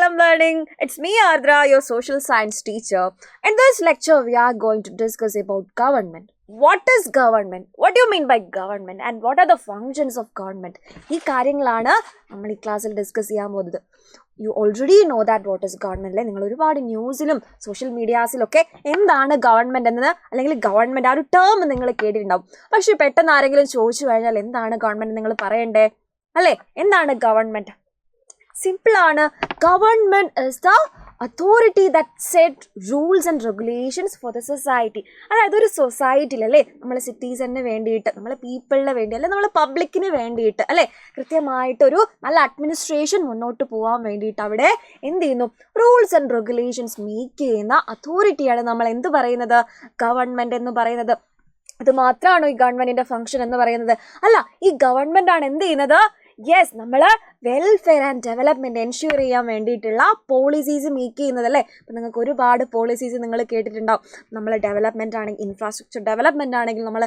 Salem Learning. It's me, Ardra, your social science teacher. In this lecture, we are going to discuss about government. What is government? What do you mean by government? And what are the functions of government? ഈ കാര്യങ്ങളാണ് നമ്മൾ ഈ ക്ലാസ്സിൽ discuss ചെയ്യാൻ പോകുന്നത്. You already know that what is government അല്ലേ? നിങ്ങൾ ഒരുപാട് ന്യൂസിലും സോഷ്യൽ മീഡിയാസിലൊക്കെ എന്താണ് ഗവൺമെൻറ് എന്നത് അല്ലെങ്കിൽ ഗവൺമെൻറ് ആ ഒരു ടേം നിങ്ങൾ കേട്ടിട്ടുണ്ടാവും. പക്ഷേ പെട്ടെന്ന് ആരെങ്കിലും ചോദിച്ചു കഴിഞ്ഞാൽ എന്താണ് ഗവൺമെൻറ് നിങ്ങൾ പറയണ്ടേ അല്ലേ? എന്താണ് ഗവൺമെൻറ്? സിമ്പിളാണ്. Government is the authority that set rules and regulations for the society. അതായത് ഒരു സൊസൈറ്റിയിൽ അല്ലേ, നമ്മളെ സിറ്റീസണിന് വേണ്ടിയിട്ട്, നമ്മളെ പീപ്പിളിന് വേണ്ടി അല്ലെ നമ്മളെ പബ്ലിക്കിന് വേണ്ടിയിട്ട് അല്ലേ, കൃത്യമായിട്ടൊരു നല്ല അഡ്മിനിസ്ട്രേഷൻ മുന്നോട്ട് പോകാൻ വേണ്ടിയിട്ട് അവിടെ എന്ത് ചെയ്യുന്നു? റൂൾസ് ആൻഡ് റെഗുലേഷൻസ് മേക്ക് ചെയ്യുന്ന അതോറിറ്റിയാണ് നമ്മൾ എന്ത് പറയുന്നത്? ഗവൺമെൻറ് എന്ന് പറയുന്നത്. ഇത് മാത്രമാണോ ഈ ഗവൺമെൻറ്റിൻ്റെ ഫംഗ്ഷൻ എന്ന് പറയുന്നത്? അല്ല, ഈ ഗവൺമെൻറ് ആണ് എന്ത് ചെയ്യുന്നത്? യെസ്, നമ്മൾ വെൽഫെയർ ആൻഡ് ഡെവലപ്മെൻറ്റ് എൻഷ്യൂർ ചെയ്യാൻ വേണ്ടിയിട്ടുള്ള പോളിസീസ് മേക്ക് ചെയ്യുന്നത് അല്ലേ. അപ്പം നിങ്ങൾക്ക് ഒരുപാട് പോളിസീസ് നിങ്ങൾ കേട്ടിട്ടുണ്ടാവും. നമ്മൾ ഡെവലപ്മെൻ്റ് ആണെങ്കിൽ, ഇൻഫ്രാസ്ട്രക്ചർ ഡെവലപ്മെൻ്റ് ആണെങ്കിൽ, നമ്മൾ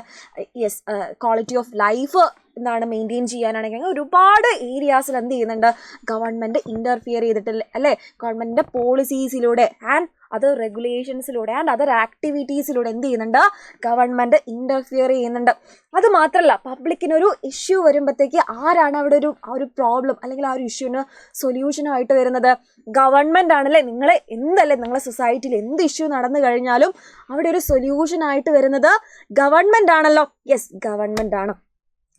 ക്വാളിറ്റി ഓഫ് ലൈഫ് എന്താണ് മെയിൻറ്റെയിൻ ചെയ്യാനാണെങ്കിൽ അങ്ങനെ ഒരുപാട് ഏരിയാസിൽ എന്ത് ചെയ്യുന്നുണ്ട്? ഗവൺമെൻറ് ഇൻ്റർഫിയർ ചെയ്തിട്ടില്ല അല്ലേ? ഗവൺമെൻറ്റിൻ്റെ പോളിസീസിലൂടെ ആൻഡ് അതർ റെഗുലേഷൻസിലൂടെ ആൻഡ് അതർ ആക്ടിവിറ്റീസിലൂടെ എന്ത് ചെയ്യുന്നുണ്ട്? ഗവൺമെൻറ് ഇൻ്റർഫിയർ ചെയ്യുന്നുണ്ട്. അത് മാത്രമല്ല, പബ്ലിക്കിനൊരു ഇഷ്യൂ വരുമ്പോഴത്തേക്ക് ആരാണ് അവിടെ ആ ഒരു പ്രോബ്ലം അല്ലെങ്കിൽ ആ ഒരു ഇഷ്യൂവിന് സൊല്യൂഷനായിട്ട് വരുന്നത്? ഗവൺമെൻറ് ആണല്ലേ. നിങ്ങളെ സൊസൈറ്റിയിൽ എന്ത് ഇഷ്യൂ നടന്നു കഴിഞ്ഞാലും അവിടെ ഒരു സൊല്യൂഷനായിട്ട് വരുന്നത് ഗവൺമെൻറ് ആണല്ലോ. യെസ്, ഗവൺമെൻറ് ആണ്.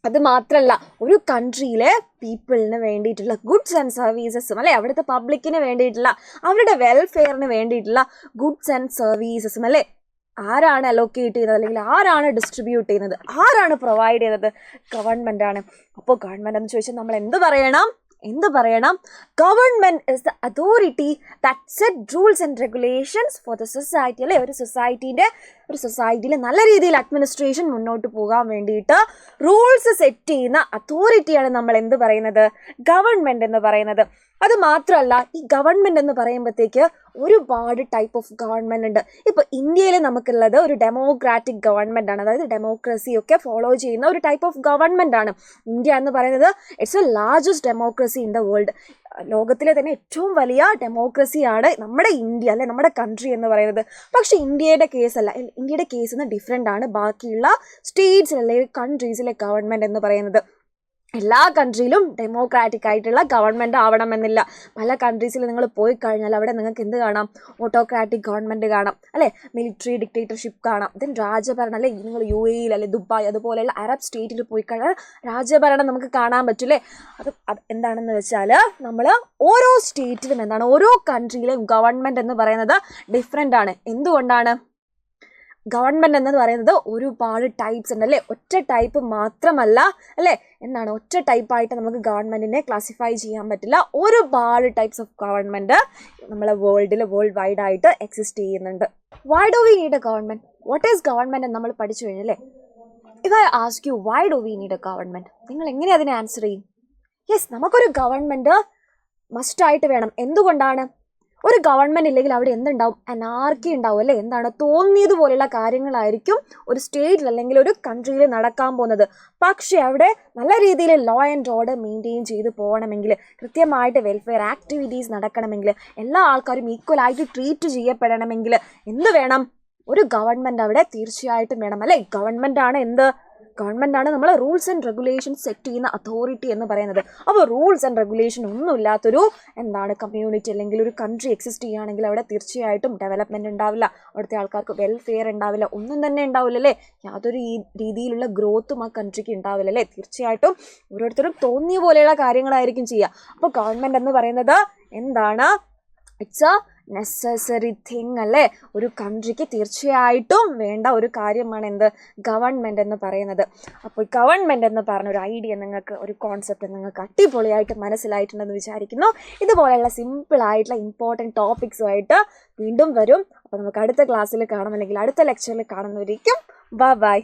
അത് മാത്രമല്ല, ഒരു കൺട്രിയിലെ പീപ്പിളിന് വേണ്ടിയിട്ടുള്ള ഗുഡ്സ് ആൻഡ് സർവീസസും അല്ലേ, അവിടുത്തെ പബ്ലിക്കിന് വേണ്ടിയിട്ടുള്ള അവരുടെ വെൽഫെയറിന് വേണ്ടിയിട്ടുള്ള ഗുഡ്സ് ആൻഡ് സർവീസസും അല്ലേ ആരാണ് അലോക്കേറ്റ് ചെയ്യുന്നത് അല്ലെങ്കിൽ ആരാണ് ഡിസ്ട്രിബ്യൂട്ട് ചെയ്യുന്നത്, ആരാണ് പ്രൊവൈഡ് ചെയ്യുന്നത്? ഗവൺമെൻറ് ആണ്. അപ്പോൾ ഗവൺമെൻറ് എന്ന് ചോദിച്ചാൽ നമ്മൾ എന്ത് പറയണം? Government is the authority that set rules and regulations for the society അല്ലേ. ഒരു സൊസൈറ്റിയിൽ നല്ല രീതിയിൽ അഡ്മിനിസ്ട്രേഷൻ മുന്നോട്ട് പോകാൻ വേണ്ടിയിട്ട് റൂൾസ് സെറ്റ് ചെയ്യുന്ന അതോറിറ്റിയാണ് നമ്മൾ എന്ത് പറയുന്നത്? ഗവൺമെൻറ് എന്ന് പറയുന്നത്. അത് മാത്രമല്ല, ഈ ഗവൺമെൻറ് എന്ന് പറയുമ്പോഴത്തേക്ക് ഒരുപാട് ടൈപ്പ് ഓഫ് ഗവൺമെൻറ് ഉണ്ട്. ഇപ്പോൾ ഇന്ത്യയിൽ നമുക്കുള്ളത് ഒരു ഡെമോക്രാറ്റിക് ഗവൺമെൻറ് ആണ്. അതായത് ഡെമോക്രസിയൊക്കെ ഫോളോ ചെയ്യുന്ന ഒരു ടൈപ്പ് ഓഫ് ഗവൺമെൻറ് ആണ് ഇന്ത്യ എന്ന് പറയുന്നത്. It's A largest democracy in the world. ലോകത്തിലെ തന്നെ ഏറ്റവും വലിയ ഡെമോക്രസിയാണ് നമ്മുടെ ഇന്ത്യ അല്ലെ, നമ്മുടെ കൺട്രി എന്ന് പറയുന്നത്. പക്ഷേ ഇന്ത്യയുടെ കേസല്ല. ഇന്ത്യയുടെ കേസ് നിന്ന് ഡിഫറെൻ്റ് ആണ് ബാക്കിയുള്ള സ്റ്റേറ്റ്സ് അല്ലെങ്കിൽ കൺട്രീസിലെ ഗവൺമെൻറ് എന്ന് പറയുന്നത്. എല്ലാ കൺട്രിയിലും ഡെമോക്രാറ്റിക് ആയിട്ടുള്ള ഗവൺമെൻറ് ആവണമെന്നില്ല. പല കൺട്രീസിൽ നിങ്ങൾ പോയി കഴിഞ്ഞാൽ അവിടെ നിങ്ങൾക്ക് എന്ത് കാണാം? ഓട്ടോക്രാറ്റിക് ഗവൺമെൻറ് കാണാം അല്ലേ, മിലിറ്ററി ഡിക്റ്റേറ്റർഷിപ്പ് കാണാം. ദെൻ രാജഭരണം അല്ലേ, നിങ്ങൾ UAE അല്ലെ, ദുബായ് അതുപോലെയുള്ള അറബ് സ്റ്റേറ്റിൽ പോയി കഴിഞ്ഞാൽ രാജഭരണം നമുക്ക് കാണാൻ പറ്റില്ലേ. അത് എന്താണെന്ന് വെച്ചാൽ നമ്മൾ ഓരോ സ്റ്റേറ്റിലും എന്താണ്, ഓരോ കൺട്രിയിലെയും ഗവൺമെൻറ് എന്ന് പറയുന്നത് ഡിഫറെൻ്റ് ആണ്. എന്തുകൊണ്ടാണ്? ഗവൺമെൻറ് എന്ന് പറയുന്നത് ഒരുപാട് ടൈപ്സ് ഉണ്ട് അല്ലേ. ഒറ്റ ടൈപ്പ് മാത്രമല്ല അല്ലേ, എന്താണ് ഒറ്റ ടൈപ്പായിട്ട് നമുക്ക് ഗവൺമെൻറ്റിനെ ക്ലാസിഫൈ ചെയ്യാൻ പറ്റില്ല. ഒരുപാട് ടൈപ്സ് ഓഫ് ഗവൺമെൻറ് നമ്മളെ വേൾഡ് വൈഡ് ആയിട്ട് എക്സിസ്റ്റ് ചെയ്യുന്നുണ്ട്. Why do we need A government? What is government എന്ന് നമ്മൾ പഠിച്ചു കഴിഞ്ഞല്ലേ. If I ask you why do we need A government, നിങ്ങൾ എങ്ങനെ അതിനെ ആൻസർ ചെയ്യും? യെസ്, നമുക്കൊരു ഗവൺമെൻറ് മസ്റ്റായിട്ട് വേണം. എന്തുകൊണ്ടാണ്? ഒരു ഗവൺമെൻറ് ഇല്ലെങ്കിൽ അവിടെ എന്തുണ്ടാവും? അനാർക്കി ഉണ്ടാവും അല്ലേ. എന്താണ്? തോന്നിയതുപോലെയുള്ള കാര്യങ്ങളായിരിക്കും ഒരു സ്റ്റേറ്റിൽ അല്ലെങ്കിൽ ഒരു കൺട്രിയിൽ നടക്കാൻ പോകുന്നത്. പക്ഷേ അവിടെ നല്ല രീതിയിൽ ലോ ആൻഡ് ഓർഡർ മെയിൻറ്റെയിൻ ചെയ്ത് പോകണമെങ്കിൽ, കൃത്യമായിട്ട് വെൽഫെയർ ആക്ടിവിറ്റീസ് നടക്കണമെങ്കിൽ, എല്ലാ ആൾക്കാരും ഈക്വലായിട്ട് ട്രീറ്റ് ചെയ്യപ്പെടണമെങ്കിൽ എന്ത് വേണം? ഒരു ഗവൺമെൻറ് അവിടെ തീർച്ചയായിട്ടും വേണം അല്ലേ. ഗവൺമെൻറ് ആണ് നമ്മൾ റൂൾസ് ആൻഡ് റെഗുലേഷൻസ് സെറ്റ് ചെയ്യുന്ന അതോറിറ്റി എന്ന് പറയുന്നത്. അപ്പോൾ റൂൾസ് ആൻഡ് റെഗുലേഷൻ ഒന്നും ഇല്ലാത്തൊരു കമ്മ്യൂണിറ്റി അല്ലെങ്കിൽ ഒരു കൺട്രി എക്സിസ്റ്റ് ചെയ്യുകയാണെങ്കിൽ അവിടെ തീർച്ചയായിട്ടും ഡെവലപ്മെൻറ്റ് ഉണ്ടാവില്ല, അവിടുത്തെ ആൾക്കാർക്ക് വെൽഫെയർ ഉണ്ടാവില്ല, ഒന്നും തന്നെ ഉണ്ടാവില്ല അല്ലേ. യാതൊരു രീതിയിലുള്ള ഗ്രോത്തും ആ കൺട്രിക്ക് ഉണ്ടാവില്ല അല്ലേ. തീർച്ചയായിട്ടും ഓരോരുത്തരും തോന്നിയ പോലെയുള്ള കാര്യങ്ങളായിരിക്കും ചെയ്യുക. അപ്പോൾ ഗവൺമെൻറ് എന്ന് പറയുന്നത് എന്താണ്? ഇറ്റ്സ് എ നെസസറി തിങ് അല്ലേ. ഒരു കൺട്രിക്ക് തീർച്ചയായിട്ടും വേണ്ട ഒരു കാര്യമാണ് എന്ത്? ഗവൺമെൻറ് എന്ന് പറയുന്നത്. അപ്പോൾ ഗവൺമെൻറ് എന്ന് പറഞ്ഞ ഒരു ഐഡിയ നിങ്ങൾക്ക്, ഒരു കോൺസെപ്റ്റ് നിങ്ങൾക്ക് അടിപൊളിയായിട്ട് മനസ്സിലായിട്ടുണ്ടെന്ന് വിചാരിക്കുന്നു. ഇതുപോലെയുള്ള സിമ്പിളായിട്ടുള്ള ഇമ്പോർട്ടൻറ്റ് ടോപ്പിക്സുമായിട്ട് വീണ്ടും വരും. അപ്പോൾ നമുക്ക് അടുത്ത ക്ലാസ്സിൽ കാണാം അല്ലെങ്കിൽ അടുത്ത ലെക്ചറിൽ കാണുന്നവരേക്കും ബൈ.